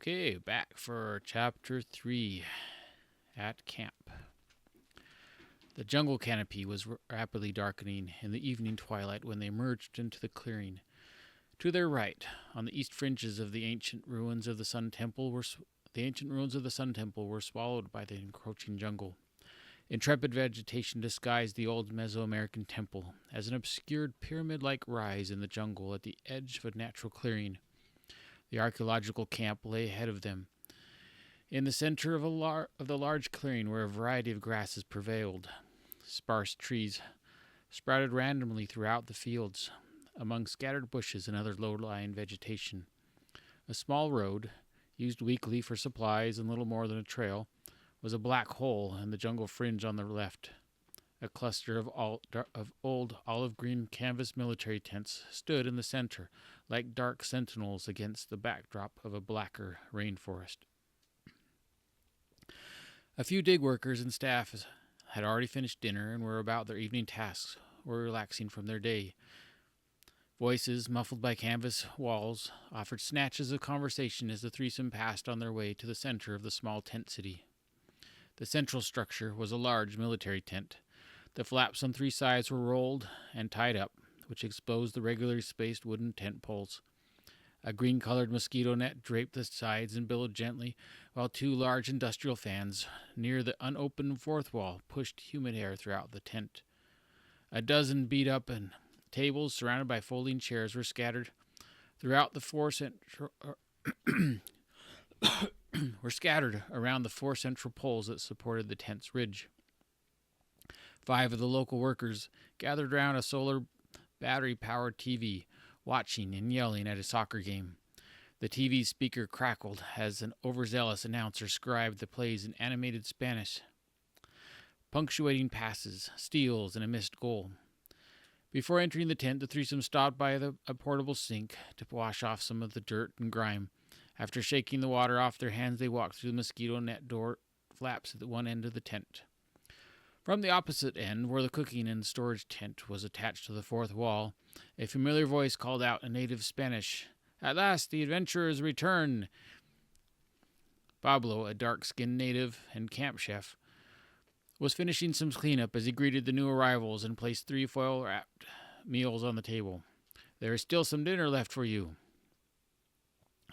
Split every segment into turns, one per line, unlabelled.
Okay, back for Chapter 3 at camp. The jungle canopy was rapidly darkening in the evening twilight when they emerged into the clearing. To their right, on the east fringes of the ancient ruins of the Sun Temple were swallowed by the encroaching jungle. Intrepid vegetation disguised the old Mesoamerican temple as an obscured pyramid-like rise in the jungle at the edge of a natural clearing. The archaeological camp lay ahead of them, in the center of the large clearing where a variety of grasses prevailed. Sparse trees sprouted randomly throughout the fields, among scattered bushes and other low-lying vegetation. A small road, used weekly for supplies and little more than a trail, was a black hole in the jungle fringe on the left. A cluster of old olive-green canvas military tents stood in the center, like dark sentinels against the backdrop of a blacker rainforest. A few dig workers and staff had already finished dinner and were about their evening tasks, or relaxing from their day. Voices, muffled by canvas walls, offered snatches of conversation as the threesome passed on their way to the center of the small tent city. The central structure was a large military tent. The flaps on three sides were rolled and tied up, which exposed the regularly spaced wooden tent poles. A green-colored mosquito net draped the sides and billowed gently, while two large industrial fans near the unopened fourth wall pushed humid air throughout the tent. A dozen beat-up and tables surrounded by folding chairs were scattered throughout the around the four central poles that supported the tent's ridge. 5 of the local workers gathered around a solar battery-powered TV, watching and yelling at a soccer game. The TV speaker crackled as an overzealous announcer scribed the plays in animated Spanish, punctuating passes, steals, and a missed goal. Before entering the tent, the threesome stopped by a portable sink to wash off some of the dirt and grime. After shaking the water off their hands, they walked through the mosquito net door flaps at the one end of the tent. From the opposite end, where the cooking and storage tent was attached to the fourth wall, a familiar voice called out in native Spanish, "At last, the adventurers return!" Pablo, a dark-skinned native and camp chef, was finishing some cleanup as he greeted the new arrivals and placed 3 foil-wrapped meals on the table. "There is still some dinner left for you."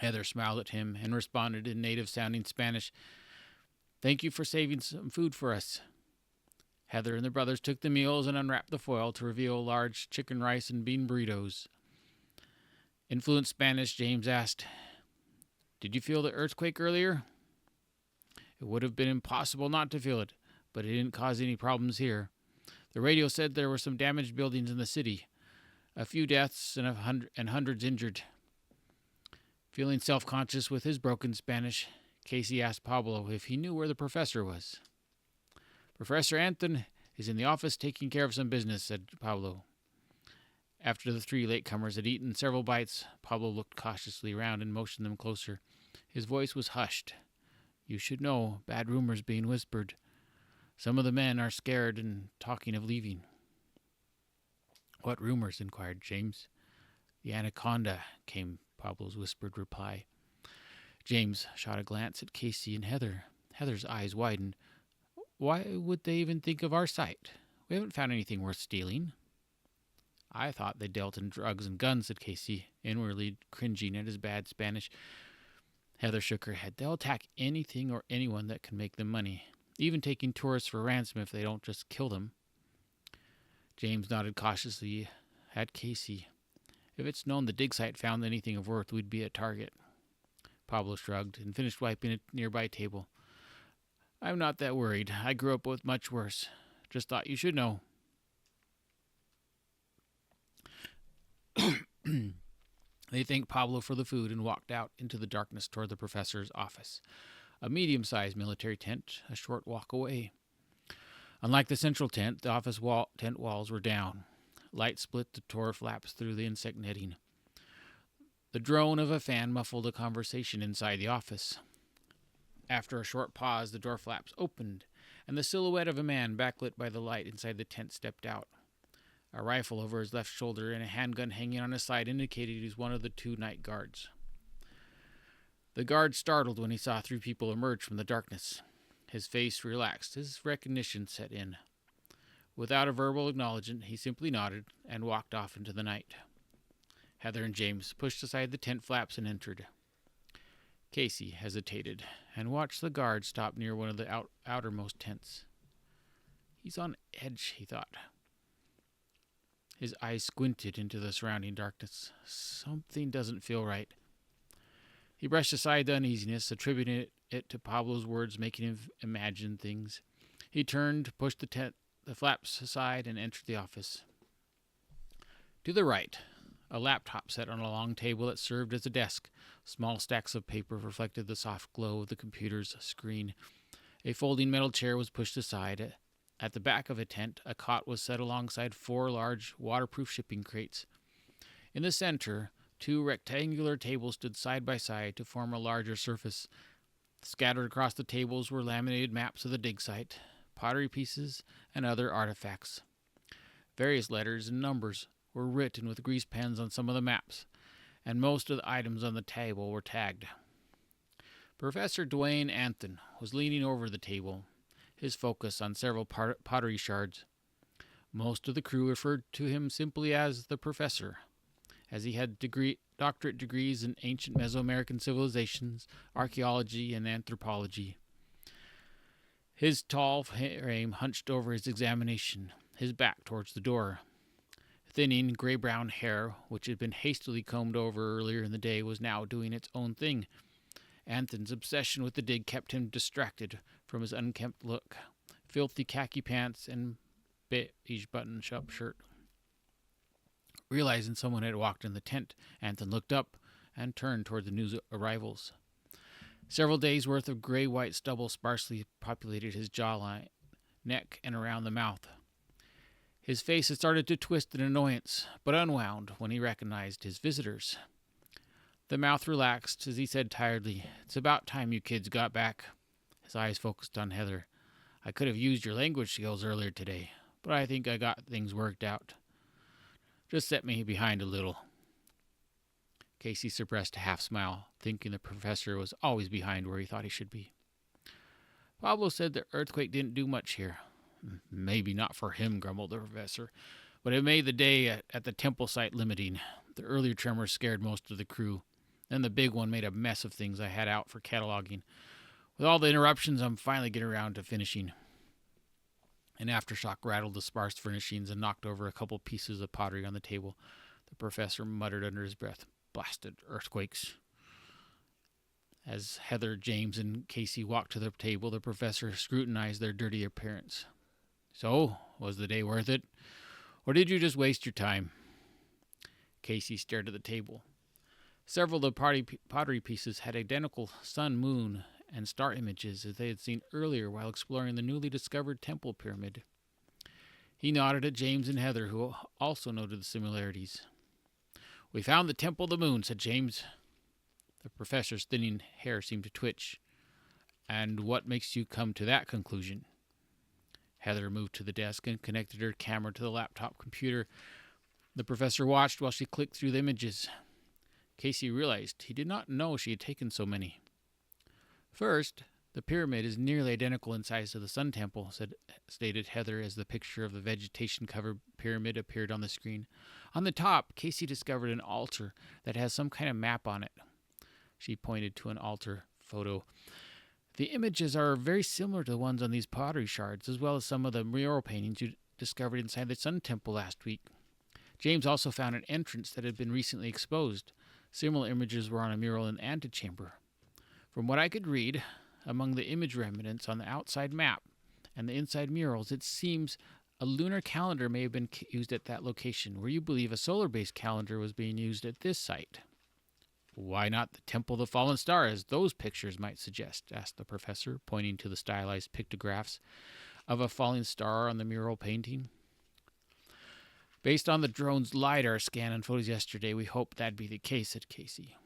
Heather smiled at him and responded in native-sounding Spanish, "Thank you for saving some food for us." Heather and the brothers took the meals and unwrapped the foil to reveal large chicken rice and bean burritos. In fluent Spanish, James asked, "Did you feel the earthquake earlier?" "It would have been impossible not to feel it, but it didn't cause any problems here. The radio said there were some damaged buildings in the city, a few deaths and hundreds injured." Feeling self-conscious with his broken Spanish, Casey asked Pablo if he knew where the professor was. "Professor Anton is in the office taking care of some business," said Pablo. After the 3 latecomers had eaten several bites, Pablo looked cautiously around and motioned them closer. His voice was hushed. "You should know, bad rumors being whispered. Some of the men are scared and talking of leaving." "What rumors?" inquired James. "The anaconda," came Pablo's whispered reply. James shot a glance at Casey and Heather. Heather's eyes widened. "Why would they even think of our site? We haven't found anything worth stealing." "I thought they dealt in drugs and guns," said Casey, inwardly cringing at his bad Spanish. Heather shook her head. "They'll attack anything or anyone that can make them money, even taking tourists for ransom if they don't just kill them." James nodded cautiously at Casey. "If it's known the dig site found anything of worth, we'd be a target." Pablo shrugged and finished wiping a nearby table. "I'm not that worried. I grew up with much worse. Just thought you should know." They thanked Pablo for the food and walked out into the darkness toward the professor's office, a medium-sized military tent a short walk away. Unlike the central tent, the office tent walls were down. Light split the door flaps through the insect netting. The drone of a fan muffled a conversation inside the office. After a short pause, the door flaps opened, and the silhouette of a man backlit by the light inside the tent stepped out. A rifle over his left shoulder and a handgun hanging on his side indicated he was one of the 2 night guards. The guard startled when he saw three people emerge from the darkness. His face relaxed. His recognition set in. Without a verbal acknowledgement, he simply nodded and walked off into the night. Heather and James pushed aside the tent flaps and entered. Casey hesitated and watched the guard stop near one of the outermost tents. He's on edge, he thought. His eyes squinted into the surrounding darkness. Something doesn't feel right. He brushed aside the uneasiness, attributing it to Pablo's words making him imagine things. He turned, pushed the flaps aside, and entered the office. To the right, a laptop sat on a long table that served as a desk. Small stacks of paper reflected the soft glow of the computer's screen. A folding metal chair was pushed aside. At the back of a tent, a cot was set alongside 4 large, waterproof shipping crates. In the center, 2 rectangular tables stood side by side to form a larger surface. Scattered across the tables were laminated maps of the dig site, pottery pieces, and other artifacts. Various letters and numbers were written with grease pens on some of the maps, and most of the items on the table were tagged. Professor Dwayne Anthon was leaning over the table, his focus on several pottery shards. Most of the crew referred to him simply as the Professor, as he had doctorate degrees in ancient Mesoamerican civilizations, archaeology, and anthropology. His tall frame hunched over his examination, his back towards the door. Thinning, gray-brown hair, which had been hastily combed over earlier in the day, was now doing its own thing. Anthon's obsession with the dig kept him distracted from his unkempt look, filthy khaki pants, and beige button-up shirt. Realizing someone had walked in the tent, Anthon looked up and turned toward the new arrivals. Several days' worth of gray-white stubble sparsely populated his jawline, neck, and around the mouth. His face had started to twist in annoyance, but unwound when he recognized his visitors. The mouth relaxed as he said tiredly, "It's about time you kids got back." His eyes focused on Heather. "I could have used your language skills earlier today, but I think I got things worked out. Just set me behind a little." Casey suppressed a half-smile, thinking the professor was always behind where he thought he should be. "Pablo said the earthquake didn't do much here." "Maybe not for him," grumbled the professor, "but it made the day at the temple site limiting. The earlier tremors scared most of the crew. Then the big one made a mess of things I had out for cataloging. With all the interruptions, I'm finally getting around to finishing." An aftershock rattled the sparse furnishings and knocked over a couple pieces of pottery on the table. The professor muttered under his breath, "Blasted earthquakes." As Heather, James, and Casey walked to the table, the professor scrutinized their dirty appearance. "So, was the day worth it? Or did you just waste your time?" Casey stared at the table. Several of the pottery pieces had identical sun, moon, and star images as they had seen earlier while exploring the newly discovered temple pyramid. He nodded at James and Heather, who also noted the similarities. "We found the Temple of the Moon," said James. The professor's thinning hair seemed to twitch. "And what makes you come to that conclusion?" Heather moved to the desk and connected her camera to the laptop computer. The professor watched while she clicked through the images. Casey realized he did not know she had taken so many. "First, the pyramid is nearly identical in size to the Sun Temple," stated Heather as the picture of the vegetation-covered pyramid appeared on the screen. On the top, Casey discovered an altar that has some kind of map on it. She pointed to an altar photo. "The images are very similar to the ones on these pottery shards, as well as some of the mural paintings you discovered inside the Sun Temple last week. James also found an entrance that had been recently exposed. Similar images were on a mural in the antechamber. From what I could read, among the image remnants on the outside map and the inside murals, it seems a lunar calendar may have been used at that location, where you believe a solar-based calendar was being used at this site." "Why not the Temple of the Fallen Star, as those pictures might suggest?" asked the professor, pointing to the stylized pictographs of a falling star on the mural painting. "Based on the drone's LiDAR scan and photos yesterday, we hope that'd be the case," said Casey.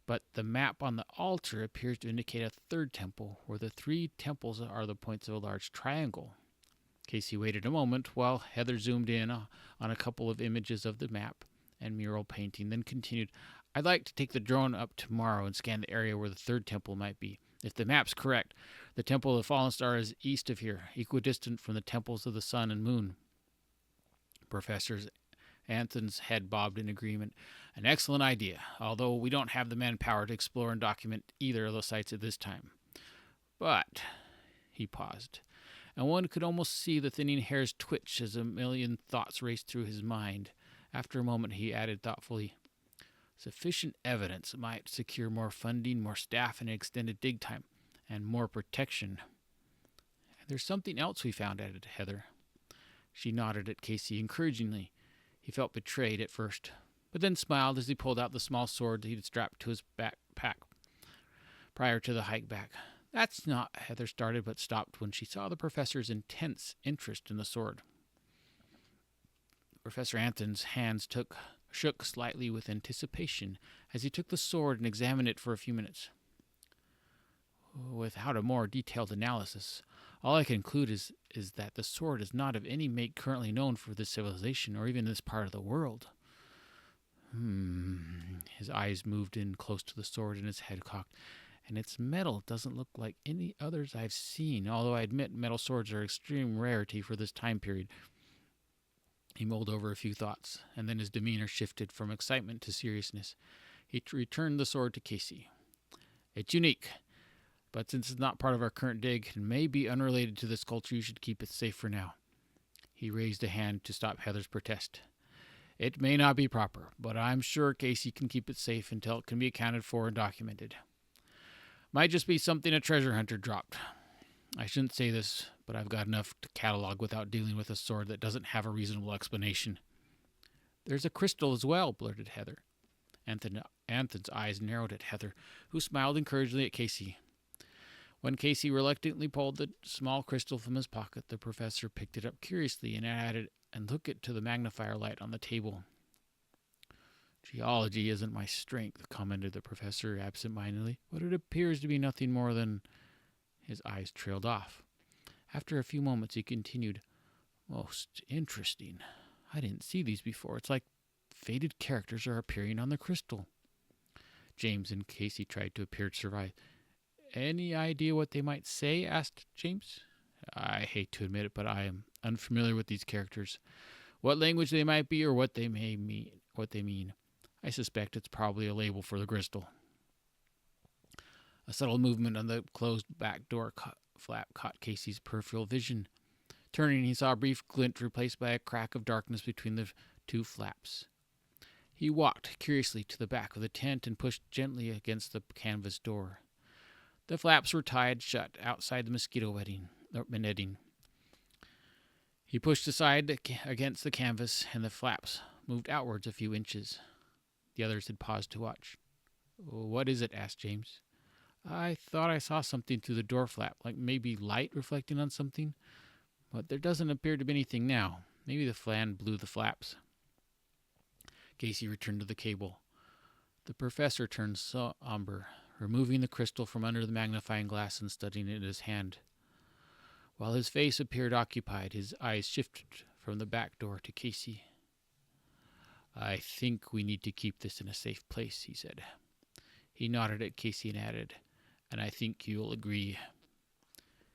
"But the map on the altar appears to indicate a third temple, where the 3 temples are the points of a large triangle." Casey waited a moment while Heather zoomed in on a couple of images of the map and mural painting, then continued, I'd like to take the drone up tomorrow and scan the area where the third temple might be. If the map's correct, the Temple of the Fallen Star is east of here, equidistant from the temples of the sun and moon. Professor Anthon's head bobbed in agreement. An excellent idea, although we don't have the manpower to explore and document either of those sites at this time. But, he paused, and one could almost see the thinning hairs twitch as a million thoughts raced through his mind. After a moment, he added thoughtfully, sufficient evidence might secure more funding, more staff, and extended dig time, and more protection. There's something else we found, added Heather. She nodded at Casey encouragingly. He felt betrayed at first, but then smiled as he pulled out the small sword he'd strapped to his backpack prior to the hike back. That's not, Heather started, but stopped when she saw the professor's intense interest in the sword. Professor Anthon's hands shook slightly with anticipation as he took the sword and examined it for a few minutes. Without a more detailed analysis, all I can conclude is that the sword is not of any make currently known for this civilization or even this part of the world. His eyes moved in close to the sword and his head cocked. And its metal doesn't look like any others I've seen, although I admit metal swords are extreme rarity for this time period. He mulled over a few thoughts, and then his demeanor shifted from excitement to seriousness. He returned the sword to Casey. It's unique, but since it's not part of our current dig and may be unrelated to this culture, you should keep it safe for now. He raised a hand to stop Heather's protest. It may not be proper, but I'm sure Casey can keep it safe until it can be accounted for and documented. Might just be something a treasure hunter dropped. I shouldn't say this, but I've got enough to catalog without dealing with a sword that doesn't have a reasonable explanation. There's a crystal as well, blurted Heather. Anthon's eyes narrowed at Heather, who smiled encouragingly at Casey. When Casey reluctantly pulled the small crystal from his pocket, the professor picked it up curiously and looked it to the magnifier light on the table. Geology isn't my strength, commented the professor absent-mindedly, but it appears to be nothing more than... His eyes trailed off. After a few moments, he continued, Most interesting. I didn't see these before. It's like faded characters are appearing on the crystal. James and Casey tried to appear surprised. Any idea what they might say? Asked James. I hate to admit it, but I am unfamiliar with these characters. What language they might be or what they mean. I suspect it's probably a label for the crystal. A subtle movement on the closed back door flap caught Casey's peripheral vision. Turning, he saw a brief glint replaced by a crack of darkness between the two flaps. He walked curiously to the back of the tent and pushed gently against the canvas door. The flaps were tied shut outside the mosquito netting. He pushed aside against the canvas, and the flaps moved outwards a few inches. The others had paused to watch. What is it? Asked James. I thought I saw something through the door flap, like maybe light reflecting on something, but there doesn't appear to be anything now. Maybe the fan blew the flaps. Casey returned to the cable. The professor turned somber, removing the crystal from under the magnifying glass and studying it in his hand. While his face appeared occupied, his eyes shifted from the back door to Casey. I think we need to keep this in a safe place, he said. He nodded at Casey and added, and I think you'll agree.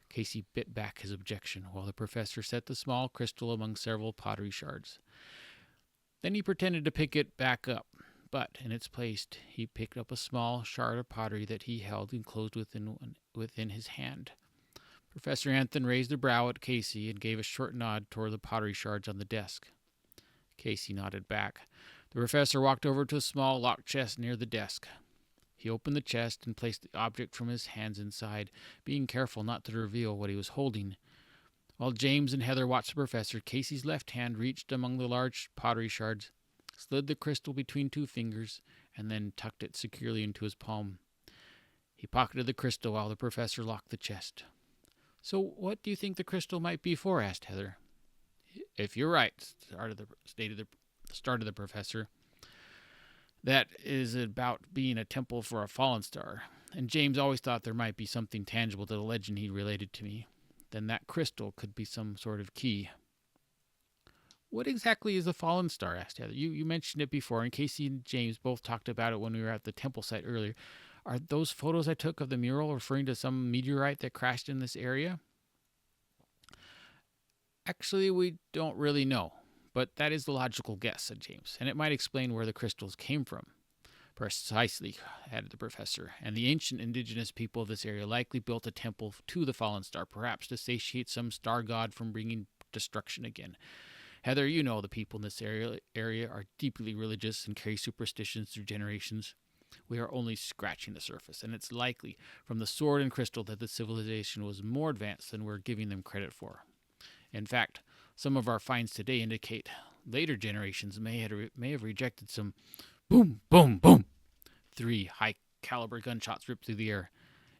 Casey bit back his objection while the professor set the small crystal among several pottery shards. Then he pretended to pick it back up, but in its place he picked up a small shard of pottery that he held enclosed within his hand. Professor Anthon raised a brow at Casey and gave a short nod toward the pottery shards on the desk. Casey nodded back. The professor walked over to a small locked chest near the desk. He opened the chest and placed the object from his hands inside, being careful not to reveal what he was holding. While James and Heather watched the professor, Casey's left hand reached among the large pottery shards, slid the crystal between two fingers, and then tucked it securely into his palm. He pocketed the crystal while the professor locked the chest. So what do you think the crystal might be for? Asked Heather. If you're right, started the professor, that is about being a temple for a fallen star, and James always thought there might be something tangible to the legend he related to me. Then that crystal could be some sort of key. What exactly is a fallen star? Asked Heather. You mentioned it before, and Casey and James both talked about it when we were at the temple site earlier. Are those photos I took of the mural referring to some meteorite that crashed in this area? Actually, we don't really know, but that is the logical guess, said James, and it might explain where the crystals came from. Precisely, added the professor, and the ancient indigenous people of this area likely built a temple to the fallen star, perhaps to satiate some star god from bringing destruction again. Heather, you know the people in this area are deeply religious and carry superstitions through generations. We are only scratching the surface, and it's likely from the sword and crystal that the civilization was more advanced than we're giving them credit for. In fact, some of our finds today indicate later generations may have rejected some boom, boom, boom. 3 high-caliber gunshots ripped through the air.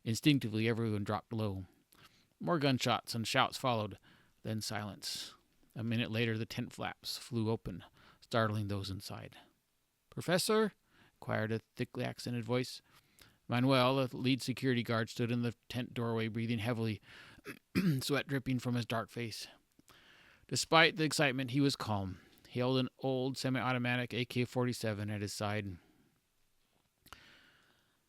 Instinctively, everyone dropped low. More gunshots and shouts followed, then silence. A minute later, the tent flaps flew open, startling those inside. "Professor?" inquired a thickly accented voice. Manuel, the lead security guard, stood in the tent doorway, breathing heavily, sweat dripping from his dark face. Despite the excitement, he was calm. He held an old semi-automatic AK-47 at his side.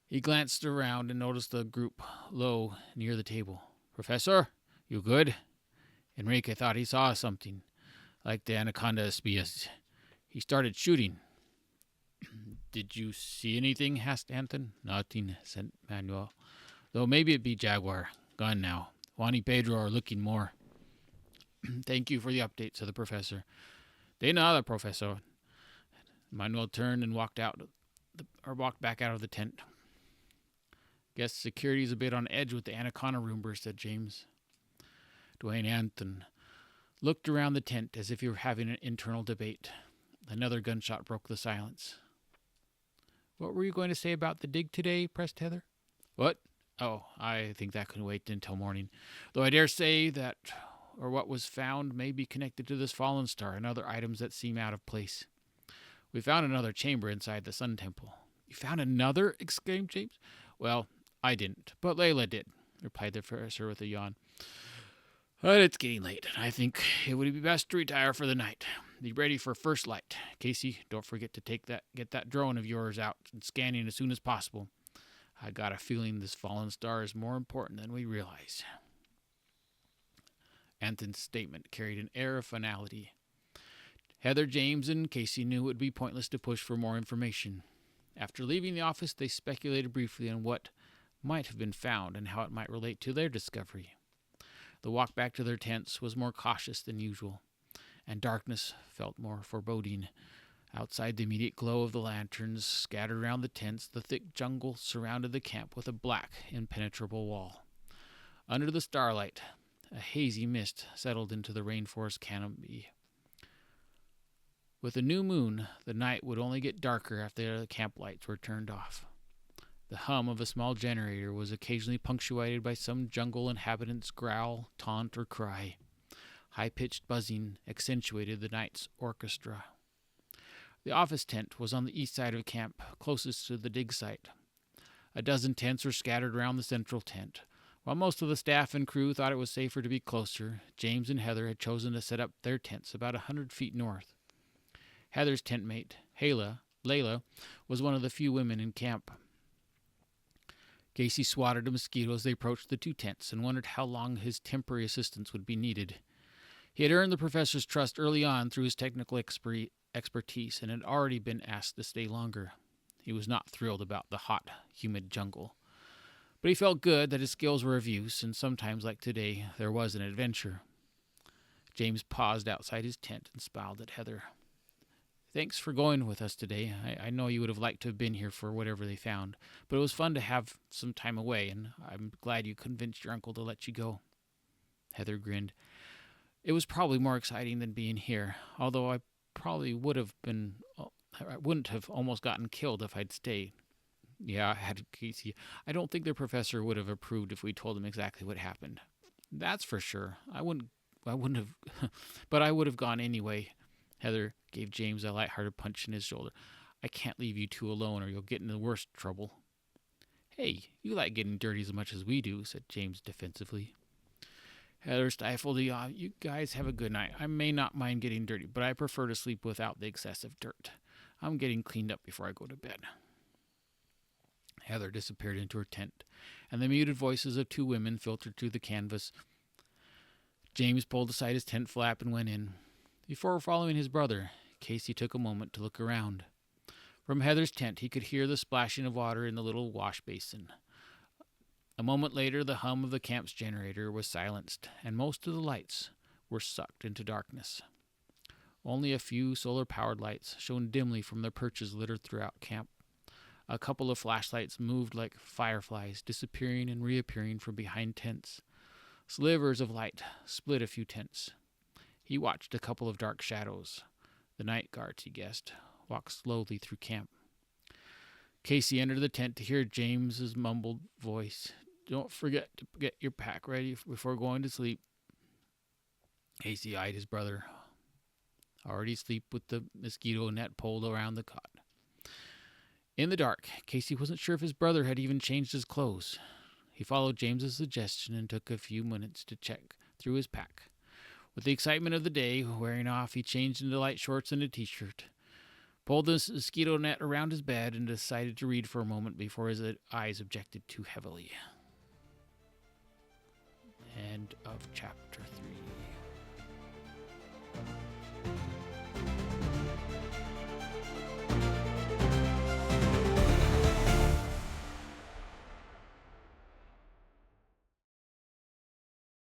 He glanced around and noticed the group low near the table. "Professor, you good?" Enrique thought he saw something, like the anaconda espias. He started shooting. "Did you see anything?" asked Anton. "Nothing," said Manuel. "Though maybe it be jaguar. Gone now. Juan y Pedro are looking more." "Thank you for the update," said the professor. "De nada, professor." Manuel turned and walked back out of the tent. "Guess security's a bit on edge with the anaconda rumor," said James. Dwayne Anton looked around the tent as if he were having an internal debate. Another gunshot broke the silence. "What were you going to say about the dig today?" pressed Heather. "What? Oh, I think that can wait until morning. Though I dare say that, or what was found, may be connected to this fallen star and other items that seem out of place. We found another chamber inside the Sun Temple." "You found another?" exclaimed James. "Well, I didn't, but Layla did," replied the professor with a yawn. "But it's getting late, and I think it would be best to retire for the night. Be ready for first light. Casey, don't forget to get that drone of yours out and scanning as soon as possible. I got a feeling this fallen star is more important than we realize." Anton's statement carried an air of finality. Heather, James, and Casey knew it would be pointless to push for more information. After leaving the office, they speculated briefly on what might have been found and how it might relate to their discovery. The walk back to their tents was more cautious than usual, and darkness felt more foreboding. Outside the immediate glow of the lanterns scattered around the tents, the thick jungle surrounded the camp with a black, impenetrable wall. Under the starlight, a hazy mist settled into the rainforest canopy. With the new moon, the night would only get darker after the camp lights were turned off. The hum of a small generator was occasionally punctuated by some jungle inhabitant's growl, taunt, or cry. High-pitched buzzing accentuated the night's orchestra. The office tent was on the east side of camp, closest to the dig site. A dozen tents were scattered around the central tent. While most of the staff and crew thought it was safer to be closer, James and Heather had chosen to set up their tents about 100 feet north. Heather's tent mate, Layla, was one of the few women in camp. Casey swatted a mosquito as they approached the two tents and wondered how long his temporary assistance would be needed. He had earned the professor's trust early on through his technical expertise and had already been asked to stay longer. He was not thrilled about the hot, humid jungle, but he felt good that his skills were of use, and sometimes, like today, there was an adventure. James paused outside his tent and smiled at Heather. "Thanks for going with us today. I know you would have liked to have been here for whatever they found, but it was fun to have some time away, and I'm glad you convinced your uncle to let you go." Heather grinned. "It was probably more exciting than being here, although I probably wouldn't have almost gotten killed if I'd stayed." "Yeah," added Casey. "I don't think the professor would have approved if we told him exactly what happened." "That's for sure. I wouldn't have, but I would have gone anyway." Heather gave James a light-hearted punch in his shoulder. "I can't leave you two alone or you'll get into worse trouble." "Hey, you like getting dirty as much as we do," said James defensively. Heather stifled a yawn. You guys have a good night. I may not mind getting dirty, but I prefer to sleep without the excessive dirt. I'm getting cleaned up before I go to bed. Heather disappeared into her tent, and the muted voices of two women filtered through the canvas. James pulled aside his tent flap and went in. Before following his brother, Casey took a moment to look around. From Heather's tent, he could hear the splashing of water in the little wash basin. A moment later, the hum of the camp's generator was silenced, and most of the lights were sucked into darkness. Only a few solar-powered lights shone dimly from their perches littered throughout camp. A couple of flashlights moved like fireflies, disappearing and reappearing from behind tents. Slivers of light split a few tents. He watched a couple of dark shadows. The night guards, he guessed, walked slowly through camp. Casey entered the tent to hear James's mumbled voice. Don't forget to get your pack ready before going to sleep. Casey eyed his brother, already asleep with the mosquito net pulled around the cot. In the dark, Casey wasn't sure if his brother had even changed his clothes. He followed James's suggestion and took a few minutes to check through his pack. With the excitement of the day wearing off, he changed into light shorts and a t-shirt, pulled the mosquito net around his bed, and decided to read for a moment before his eyes objected too heavily. End of chapter 3.